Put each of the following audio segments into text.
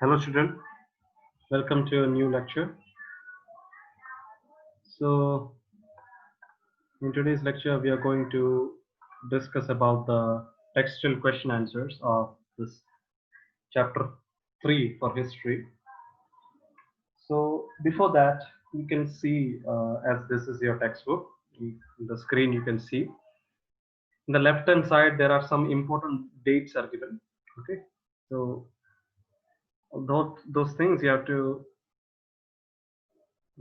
Hello student, welcome to a new lecture. So in today's lecture we are going to discuss about the textual question answers of this chapter 3 for history. So before that you can see as this is your textbook, in the screen you can see in the left hand side there are some important dates are given. Okay, so those things you have to,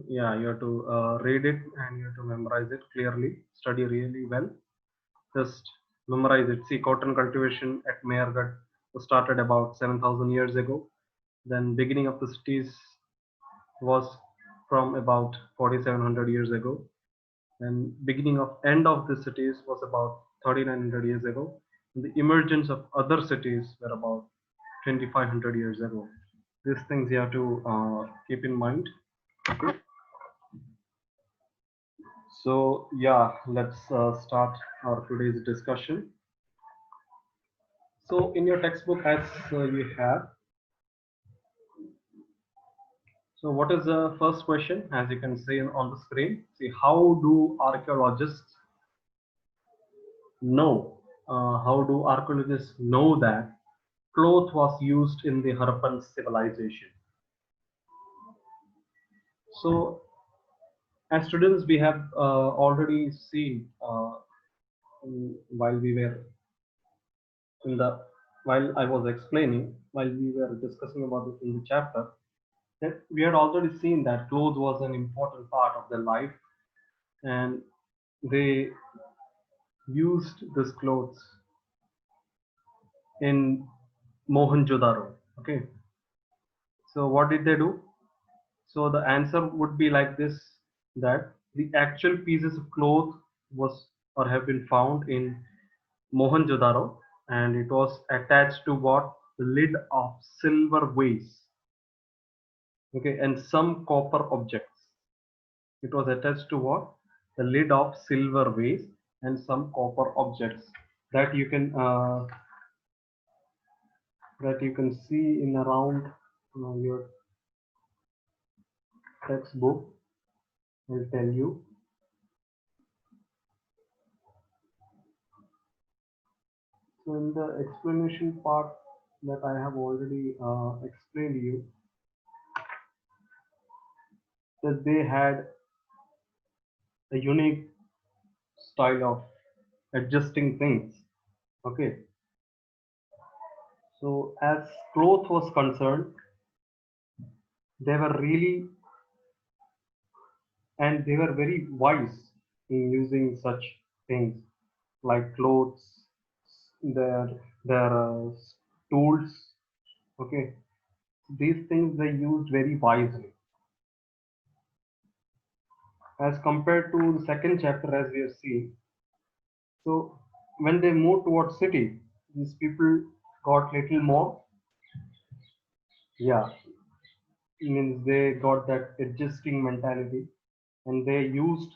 yeah, you have to read it and you have to memorize it clearly, study really well, just memorize it. See, cotton cultivation at Mehergarh was started about 7,000 years ago. Then beginning of the cities was from about 4,700 years ago. And beginning of end of the cities was about 3,900 years ago. And the emergence of other cities were about 2,500 years ago. These things you have to keep in mind. Okay. So yeah, let's start our today's discussion. So in your textbook, as you have, so what is the first question? As you can see on the screen, see, how do archaeologists know? How do archaeologists know that cloth was used in the Harappan civilization? So as students, we have already seen while we were in the while I was explaining, while we were discussing about it in the chapter, that we had already seen that clothes was an important part of their life, and they used this clothes in Mohenjo-daro. Okay, so what did they do? So the answer would be like this: that the actual pieces of cloth was or have been found in Mohenjo-daro, and it was attached to what, the lid of silver vase. Okay, and some copper objects. It was attached to what? The lid of silver vase and some copper objects that you can see in around your textbook. I'll tell you. So in the explanation part that I have already explained to you, that they had a unique style of adjusting things. Okay, so as cloth was concerned, they were really, and they were very wise in using such things like clothes, their tools. Okay, these things they used very wisely as compared to the second chapter, as we have seen. So when they moved towards city, these people got little more, yeah, means they got that adjusting mentality, and they used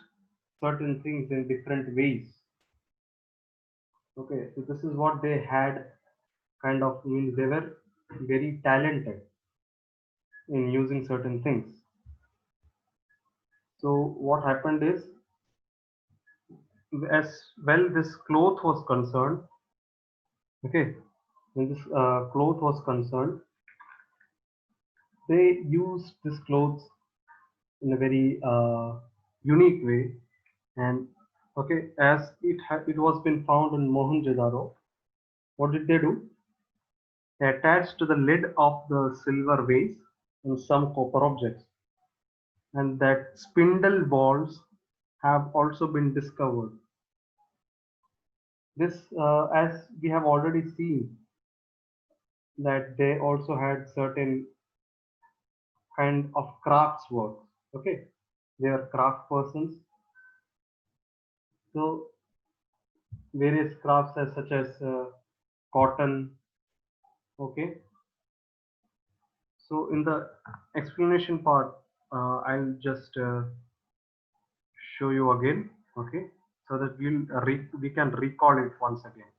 certain things in different ways. Okay, so this is what they had, kind of means they were very talented in using certain things. So what happened is, as well this cloth was concerned, okay, when this cloth was concerned, they used this clothes in a very unique way. And okay, as it was been found in Mohenjo-daro, what did they do? They attached to the lid of the silver vase and some copper objects, and that spindle balls have also been discovered. This, as we have already seen, that they also had certain kind of crafts work. Okay, they are craft persons. So various crafts as such as cotton. Okay, so in the explanation part, I'll just show you again. Okay, so that we can recall it once again.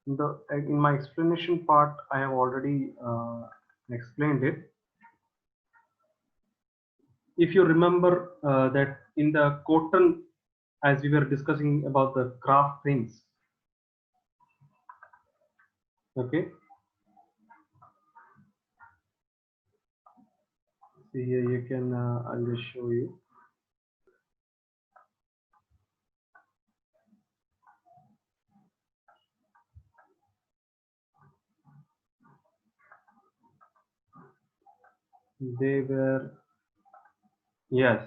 In my explanation part, I have already explained it. If you remember that in the cotton, as we were discussing about the craft things, okay, see here you can I'll just show you. They were, yes,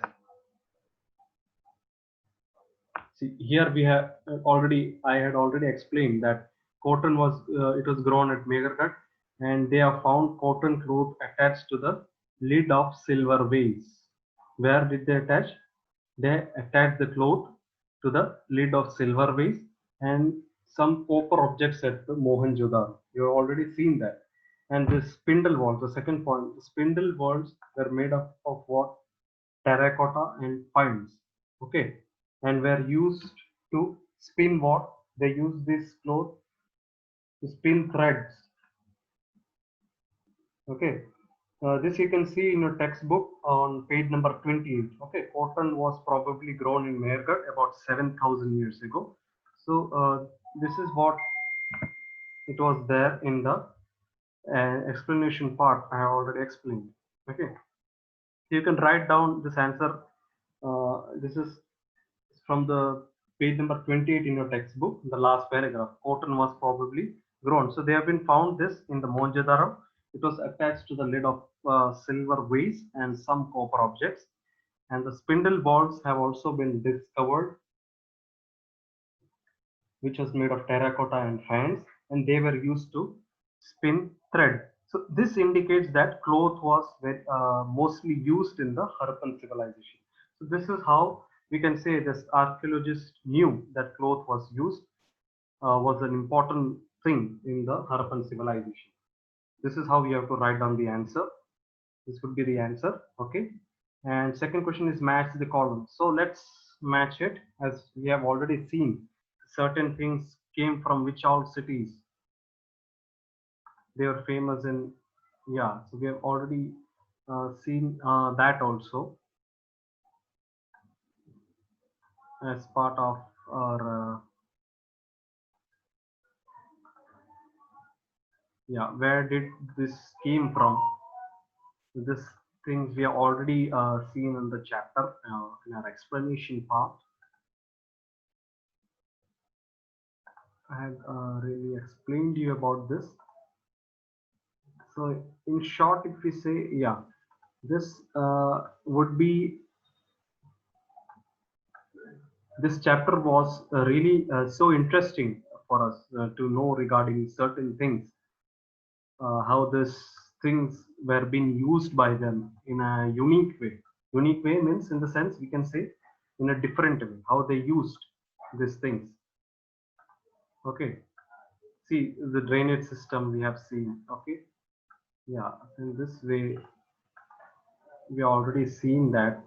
see here we have already, I had already explained that cotton was it was grown at Mehergarh, and they have found cotton cloth attached to the lid of silver vase. Where did they attach? They attached the cloth to the lid of silver vase and some copper objects at the Mohenjo-daro. You have already seen that. And the spindle walls, the second point, the spindle walls were made up of what? Terracotta and fines. Okay. And were used to spin what? They use this cloth to spin threads. Okay. This you can see in your textbook on page number 28. Okay, cotton was probably grown in Mehergarh about 7,000 years ago. So this is what it was there in the explanation part. I have already explained. Okay, you can write down this answer. This is from the page number 28 in your textbook, the last paragraph. Cotton was probably grown. So they have been found this in the Mohenjo-daro. It was attached to the lid of silver vase and some copper objects. And the spindle balls have also been discovered, which was made of terracotta and fans, and they were used to spin thread. So this indicates that cloth was mostly used in the Harappan civilization. So this is how we can say this archaeologist knew that cloth was used, was an important thing in the Harappan civilization. This is how we have to write down the answer. This would be the answer. Okay. And second question is match the column. So let's match it, as we have already seen certain things came from which all cities. They were famous in, yeah, so we have already seen that also as part of our yeah, where did this came from? This things we have already seen in the chapter in our explanation part. I had really explained to you about this. So in short, if we say, yeah, this would be, this chapter was really so interesting for us to know regarding certain things, how these things were being used by them in a unique way. Unique way means, in the sense we can say, in a different way, how they used these things. Okay, see the drainage system we have seen. Okay, yeah, in this way we already seen that.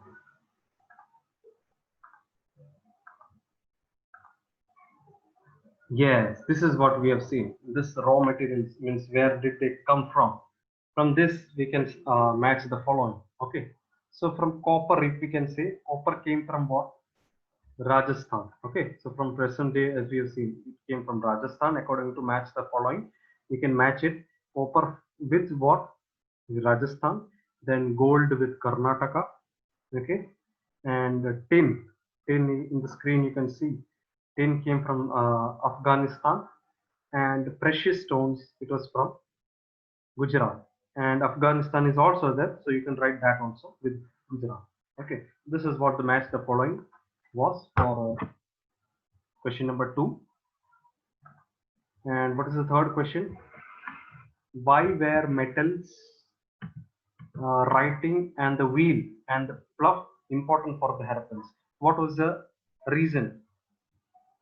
Yes, this is what we have seen. This raw materials means where did they come from? From this, we can match the following. Okay. So from copper, if we can say, copper came from what? Rajasthan. Okay. So from present day, as we have seen, it came from Rajasthan. According to match the following, you can match it. Copper with what? Rajasthan. Then gold with Karnataka. Okay. And tin. Tin in the screen you can see. Tin came from Afghanistan, and precious stones, it was from Gujarat. And Afghanistan is also there, so you can write that also with Gujarat. Okay, this is what the match the following was for question number 2. And what is the third question? Why were metals, writing, and the wheel and the plough important for the Harappans? What was the reason?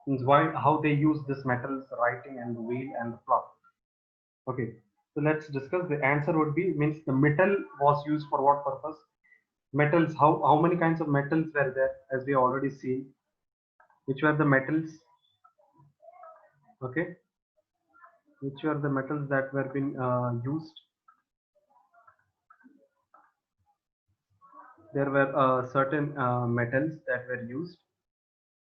Means why, how they use this metals, writing, and the wheel and the plough? Okay, so let's discuss. The answer would be, means the metal was used for what purpose? Metals, how many kinds of metals were there, as we already seen? Which were the metals? Okay, which were the metals that were being used? there were certain metals that were used,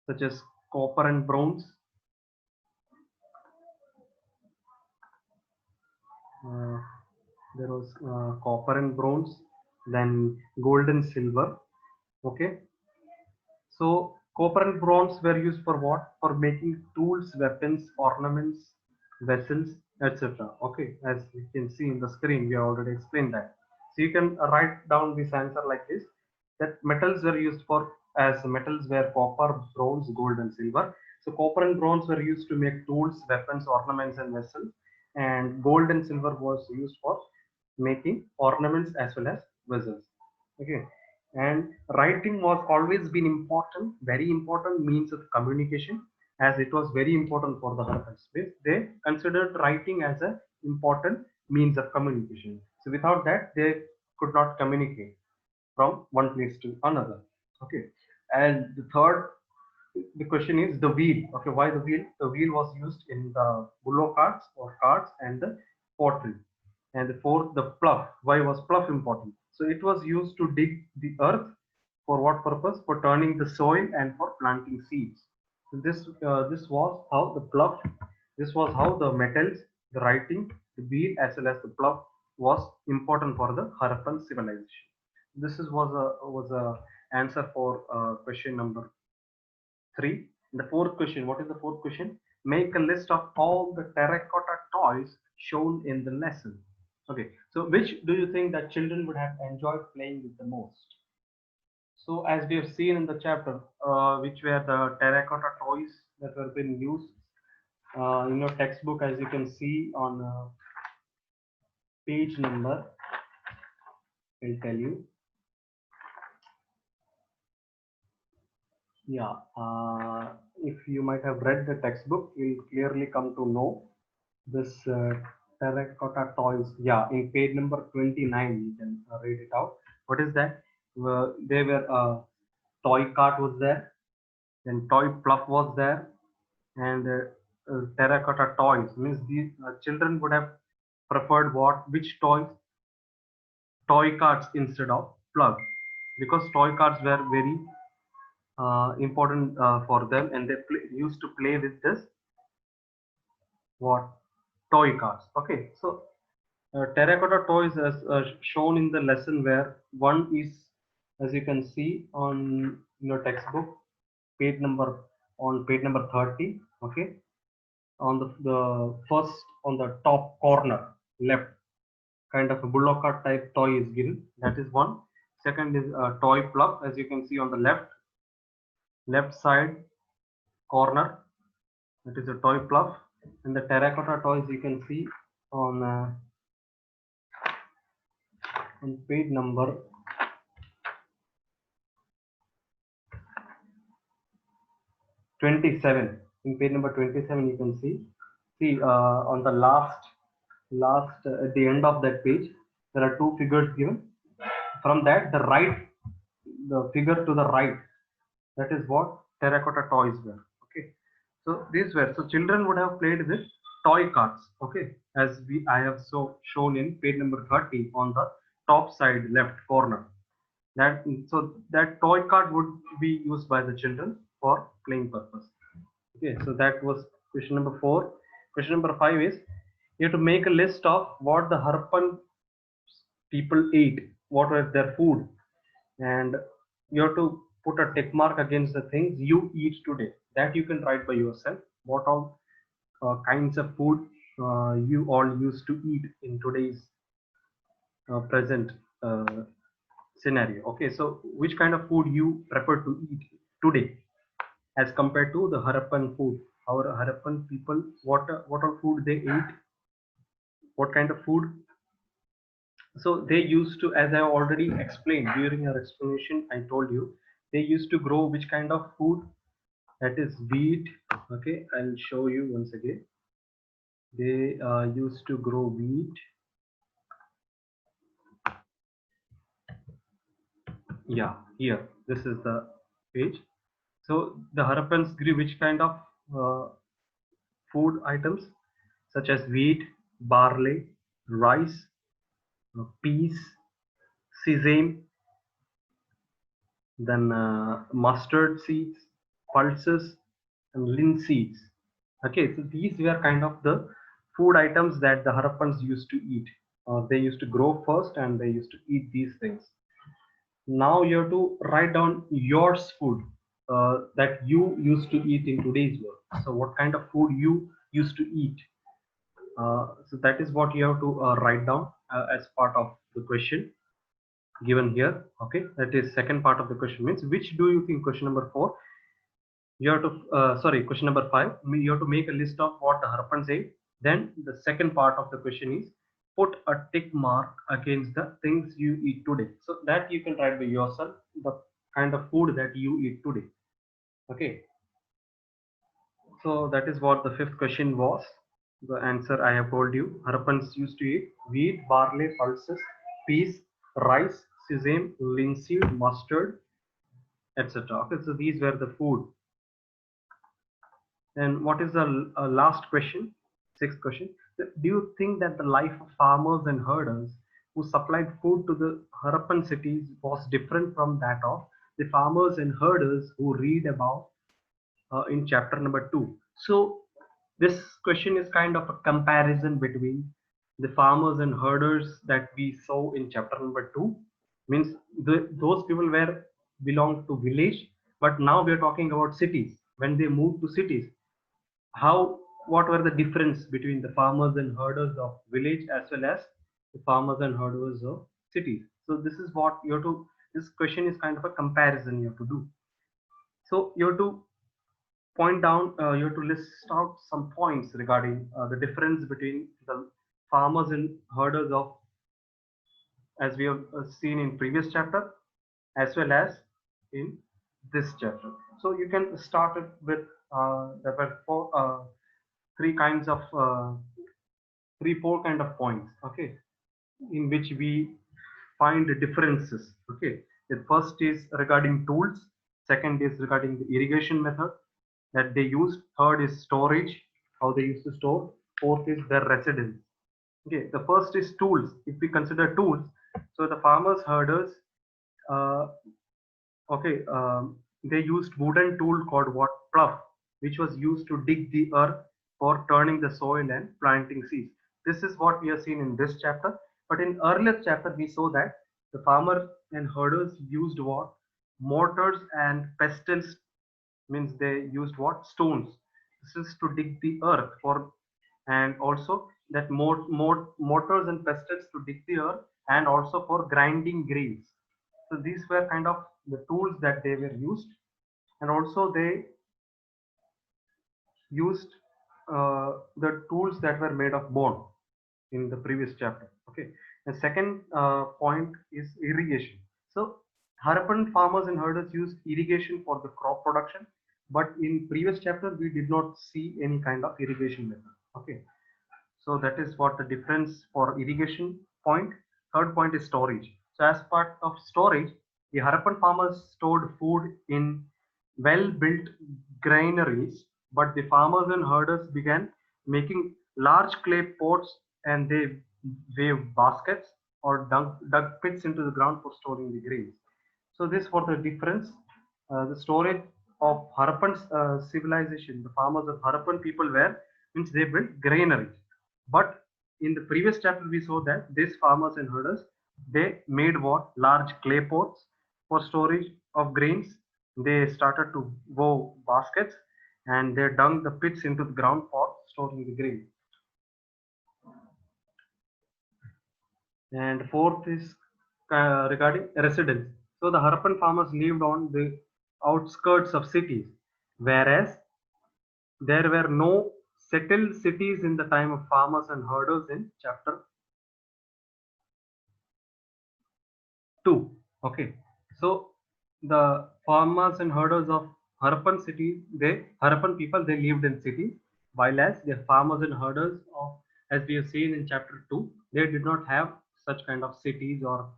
such as copper and bronze. Uh, there was copper and bronze, then gold and silver. Okay, so copper and bronze were used for what? For making tools, weapons, ornaments, vessels, etc. Okay, as you can see in the screen, we have already explained that. So you can write down this answer like this: that metals were used for, as metals were copper, bronze, gold, and silver. So copper and bronze were used to make tools, weapons, ornaments, and vessels, and gold and silver was used for making ornaments as well as vessels. Okay, and writing was always been important, very important means of communication, as it was very important for the Harappans. They considered writing as a important means of communication. So without that, they could not communicate from one place to another. Okay, and the third, the question is the wheel. Okay, why the wheel? The wheel was used in the bullock carts or carts and the pottery. And the fourth, the plough. Why was plough important? So it was used to dig the earth. For what purpose? For turning the soil and for planting seeds. So this was how the plough. This was how the metals, the writing, the wheel, as well as the plough was important for the Harappan civilization. This is was a answer for question number 3. The fourth question, what is the fourth question? Make a list of all the terracotta toys shown in the lesson. Okay, so which do you think that children would have enjoyed playing with the most? So as we have seen in the chapter, which were the terracotta toys that were being used in your textbook, as you can see on page number, I'll tell you. Yeah, if you might have read the textbook, you'll clearly come to know this terracotta toys. Yeah, in page number 29, you can read it out. What is that? There were toy cart was there, then toy fluff was there, and terracotta toys. Means these children would have preferred what? Which toys? Toy carts instead of plug, because toy carts were very important for them, and they used to play with this what? Toy carts. Okay, so terracotta toys as shown in the lesson, where one is, as you can see on your textbook, page number, on page number 30. Okay, on the first, on the top corner left, kind of a bullock cart type toy is given. That is one. Second is a toy plug, as you can see on the left side corner. That is a toy plug, and the terracotta toys you can see on page number 27. In page number 27, you can see on the last at the end of that page, there are two figures given. From that, the figure to the right, that is what terracotta toys were. Okay, so these were, so children would have played with toy carts. Okay, as I have shown in page number 30 on the top side left corner. That, so that toy cart would be used by the children for playing purpose. Okay, so that was question number 4. Question number 5 is, you have to make a list of what the Harappan people ate, what was their food, and you have to put a tick mark against the things you eat today. That you can write by yourself. What all kinds of food you all used to eat in today's present scenario. Okay, so which kind of food you prefer to eat today as compared to the Harappan food? Our Harappan people, what all food they ate, what kind of food? So they used to, as I already explained during our explanation, I told you they used to grow which kind of food? That is wheat. Okay, I'll show you once again. They used to grow wheat. Yeah, here, this is the page. So the Harappans grew which kind of uh, food items, such as wheat, barley, rice, peas, sesame, then mustard seeds, pulses, and linseeds. Okay, so these were kind of the food items that the Harappans used to eat. They used to grow first and they used to eat these things. Now you have to write down yours food that you used to eat in today's world. So what kind of food you used to eat? So that is what you have to write down as part of the question given here. Okay, that is second part of the question, means which do you think, question number 4, you have to sorry, question number 5, you have to make a list of what the Harappan say. Then the second part of the question is put a tick mark against the things you eat today, so that you can write by yourself the kind of food that you eat today. Okay, so that is what the fifth question was. The answer I have told you. Harappans used to eat wheat, barley, pulses, peas, rice, sesame, linseed, mustard, etc. Okay, so these were the food. And what is the last question? Sixth question. Do you think that the life of farmers and herders who supplied food to the Harappan cities was different from that of the farmers and herders who read about in chapter number 2? So this question is kind of a comparison between the farmers and herders that we saw in chapter number 2. Means those people were belonged to village, but now we are talking about cities. When they moved to cities, how, what were the difference between the farmers and herders of village as well as the farmers and herders of cities? So this is what you have to, this question is kind of a comparison you have to do. So you have to point down, you have to list out some points regarding the difference between the farmers and herders of, as we have seen in previous chapter as well as in this chapter. So you can start it with there were three kinds of four kind of points, okay, in which we find the differences. Okay, the first is regarding tools, second is regarding the irrigation method that they used, third is storage, how they used to store, fourth is their residence. Okay, the first is tools. If we consider tools, so the farmers herders, uh, okay, they used wooden tool called what, plough, which was used to dig the earth for turning the soil and planting seeds. This is what we have seen in this chapter. But in earlier chapter, we saw that the farmer and herders used what, mortars and pestles, means they used what, stones. This is to dig the earth for, and also that mortars and pestles to dig the earth, and also for grinding grains. So these were kind of the tools that they were used, and also they used the tools that were made of bone in the previous chapter. Okay, the second point is irrigation. So Harappan farmers and herders used irrigation for the crop production, but in previous chapter we did not see any kind of irrigation method. Okay, so that is what the difference for irrigation point. Third point is storage. So as part of storage, the Harappan farmers stored food in well-built granaries, but the farmers and herders began making large clay pots, and they wave baskets or dug pits into the ground for storing the grains. So this for the difference. The storage of Harappan civilization, the farmers of Harappan people were, means they built granaries. But in the previous chapter, we saw that these farmers and herders, they made what, large clay pots for storage of grains. They started to woe baskets, and they dug the pits into the ground for storing the grain. And fourth is regarding residence. So the Harappan farmers lived on the outskirts of cities, whereas there were no settled cities in the time of farmers and herders in chapter 2. Okay, so the farmers and herders of Harappan cities, Harappan people, they lived in cities, while as the farmers and herders of, as we have seen in chapter 2, they did not have such kind of cities or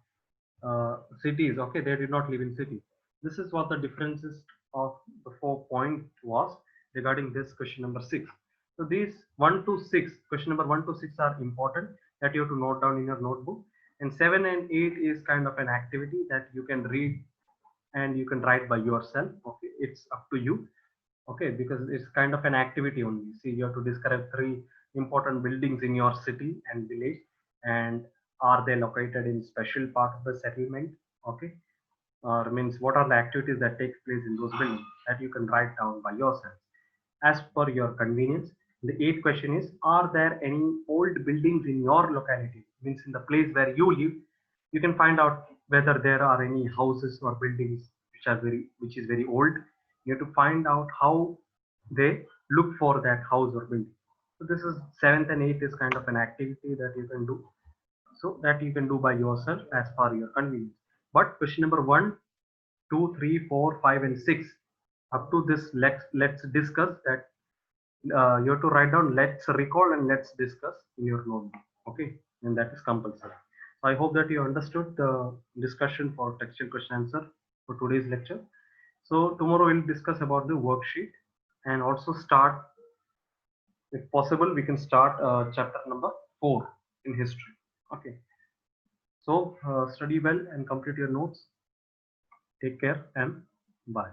cities. Okay, they did not live in cities. This is what the differences of the 4 point was regarding this question number 6. So these 1 to 6, question number 1 to 6 are important that you have to note down in your notebook, and 7 and 8 is kind of an activity that you can read and you can write by yourself. Okay, it's up to you. Okay, because it's kind of an activity only. See, you have to describe three important buildings in your city and village, and are they located in special part of the settlement? Okay, or means what are the activities that take place in those buildings that you can write down by yourself as per your convenience. The eighth question is, are there any old buildings in your locality? Means in the place where you live, you can find out whether there are any houses or buildings which is very old. You have to find out how they look for that house or building. So this is seventh and eighth is kind of an activity that you can do. So that you can do by yourself as per your convenience. But question number 1, 2, 3, 4, 5, and 6. Up to this, let's discuss that. You have to write down let's recall and let's discuss in your notebook. Okay, and that is compulsory. So I hope that you understood the discussion for textual question answer for today's lecture. So tomorrow we'll discuss about the worksheet and also start, if possible, we can start chapter number 4 in history. Okay, so study well and complete your notes. Take care and bye.